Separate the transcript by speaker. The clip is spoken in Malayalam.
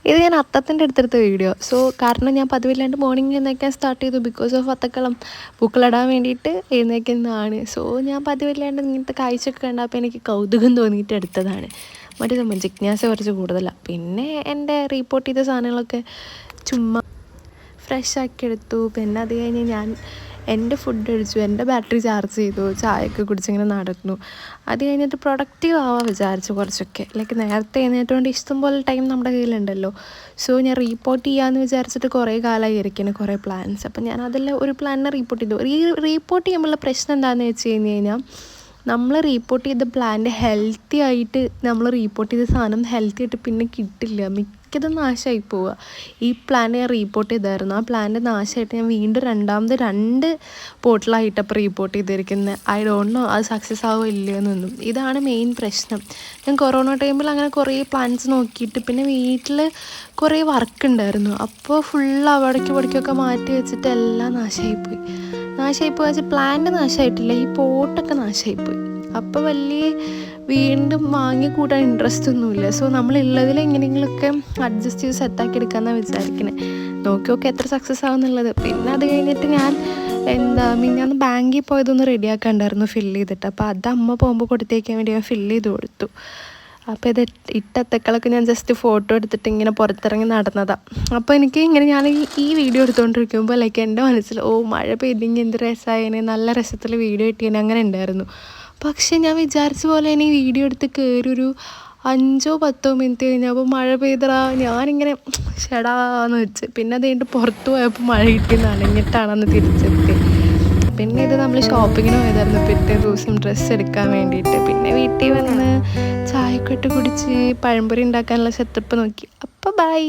Speaker 1: ഇത് ഞാൻ അത്തത്തിൻ്റെ അടുത്തെടുത്ത വീഡിയോ. സോ കാരണം ഞാൻ പതിവില്ലാണ്ട് മോർണിംഗ് എഴുന്നേൽക്കാൻ സ്റ്റാർട്ട് ചെയ്തു ബിക്കോസ് ഓഫ് അത്തക്കളം പൂക്കളിടാൻ വേണ്ടിയിട്ട് എഴുന്നേൽക്കുന്നതാണ്. സോ ഞാൻ പതിവില്ലാണ്ട് ഇങ്ങനത്തെ കാഴ്ചയൊക്കെ കണ്ടപ്പോൾ എനിക്ക് കൗതുകം തോന്നിയിട്ട് എടുത്തതാണ്. മറ്റു സംബന്ധിച്ച് ജിജ്ഞാസ കുറച്ച് കൂടുതലാണ്. പിന്നെ എൻ്റെ റിപ്പോർട്ട് ചെയ്ത സാധനങ്ങളൊക്കെ ചുമ്മാ ഫ്രഷ് ആക്കി എടുത്തു. പിന്നെ അത് കഴിഞ്ഞ് ഞാൻ എൻ്റെ ഫുഡ് കഴിച്ചു, എൻ്റെ ബാറ്ററി ചാർജ് ചെയ്തു, ചായയൊക്കെ കുടിച്ചിങ്ങനെ നടന്നു. അത് കഴിഞ്ഞിട്ട് പ്രൊഡക്റ്റീവ് ആവാൻ വിചാരിച്ചു കുറച്ചൊക്കെ. ലൈക്ക് നേരത്തെ എഴുന്നേറ്റുകൊണ്ട് ഇഷ്ടംപോലെ ടൈം നമ്മുടെ കയ്യിലുണ്ടല്ലോ. സോ ഞാൻ റിപ്പോർട്ട് ചെയ്യാമെന്ന് വിചാരിച്ചിട്ട് കുറേ കാലമായി ഇരിക്കുന്നു, കുറേ പ്ലാൻസ്. അപ്പം ഞാൻ അതിൽ ഒരു പ്ലാനിനെ റിപ്പോർട്ട് ചെയ്തു. റിപ്പോർട്ട് ചെയ്യുമ്പോഴുള്ള പ്രശ്നം എന്താണെന്ന് വെച്ച് കഴിഞ്ഞാൽ നമ്മൾ റിപ്പോർട്ട് ചെയ്ത പ്ലാൻ്റെ ഹെൽത്തി ആയിട്ട് നമ്മൾ റിപ്പോർട്ട് ചെയ്ത സാധനം ഹെൽത്തി ആയിട്ട് പിന്നെ കിട്ടില്ല, മിക്കതും നാശമായി പോവുക. ഈ പ്ലാൻ ഞാൻ റിപ്പോർട്ട് ചെയ്തായിരുന്നു. ആ പ്ലാൻ്റെ നാശമായിട്ട് ഞാൻ വീണ്ടും രണ്ടാമത് 2 പോർട്ടലായിട്ടപ്പോൾ റിപ്പോർട്ട് ചെയ്തിരിക്കുന്നത്. ഐ ഡോണ്ട് നോ അത് സക്സസ് ആവുമോ ഇല്ലയെന്നൊന്നും. ഇതാണ് മെയിൻ പ്രശ്നം. ഞാൻ കൊറോണ ടൈമിൽ അങ്ങനെ കുറേ പ്ലാൻസ് നോക്കിയിട്ട് പിന്നെ വീട്ടിൽ കുറേ വർക്ക് ഉണ്ടായിരുന്നു. അപ്പോൾ ഫുൾ അവിടേക്കൊക്കെ മാറ്റി വെച്ചിട്ട് എല്ലാം നാശമായിപ്പോയി വെച്ചാൽ പ്ലാന്റ് നാശമായിട്ടില്ല, ഈ പോട്ടൊക്കെ നാശമായിപ്പോയി. അപ്പോൾ വലിയ വീണ്ടും വാങ്ങി കൂട്ടാൻ ഇൻട്രസ്റ്റ് ഒന്നുമില്ല. സോ നമ്മളുള്ളതിൽ എങ്ങനെയെങ്കിലുമൊക്കെ അഡ്ജസ്റ്റ് ചെയ്ത് സെറ്റാക്കി എടുക്കാമെന്നാണ് വിചാരിക്കുന്നത്. നോക്കി എത്ര സക്സസ് ആവുമെന്നുള്ളത്. പിന്നെ അത് കഴിഞ്ഞിട്ട് ഞാൻ മിനിഞ്ഞാന്ന് ബാങ്കിൽ പോയതൊന്ന് റെഡിയാക്കാണ്ടായിരുന്നു ഫില്ല് ചെയ്തിട്ട്. അപ്പോൾ അത് അമ്മ പോകുമ്പോൾ കൊടുത്തേക്കാൻ വേണ്ടി ഞാൻ ഫില്ല് ചെയ്ത് കൊടുത്തു. അപ്പോൾ ഇത് ഇട്ടത്തക്കളൊക്കെ ഞാൻ ജസ്റ്റ് ഫോട്ടോ എടുത്തിട്ട് ഇങ്ങനെ പുറത്തിറങ്ങി നടന്നതാണ്. അപ്പോൾ എനിക്ക് ഇങ്ങനെ ഞാൻ ഈ വീഡിയോ എടുത്തുകൊണ്ടിരിക്കുമ്പോൾ ലൈക്ക് എൻ്റെ മനസ്സിൽ മഴ പെയ്തെങ്കിൽ എന്ത് രസമായേനെ, നല്ല രസത്തിൽ വീഡിയോ കിട്ടിയേനെ അങ്ങനെ ഉണ്ടായിരുന്നു. പക്ഷേ ഞാൻ വിചാരിച്ച പോലെ തന്നെ ഈ വീഡിയോ എടുത്ത് കയറി ഒരു 5-10 മിനിറ്റ് കഴിഞ്ഞപ്പോൾ മഴ പെയ്തറാ. ഞാനിങ്ങനെ ഷെടാന്ന് വെച്ച് പിന്നെ അത് കഴിഞ്ഞിട്ട് പുറത്ത് പോയപ്പോൾ മഴ കിട്ടി നനഞ്ഞിട്ടാണെന്ന് തിരിച്ചെത്തി. പിന്നെ ഇത് നമ്മൾ ഷോപ്പിങ്ങിന് പോയതായിരുന്നു പിറ്റേ ദിവസം ഡ്രസ്സ് എടുക്കാൻ വേണ്ടിയിട്ട്. പിന്നെ വീട്ടിൽ വന്ന് ചായക്കൊട്ട് കുടിച്ച് പഴംപൊരി ഉണ്ടാക്കാനുള്ള സെറ്റപ്പ് നോക്കി. അപ്പോൾ ബൈ.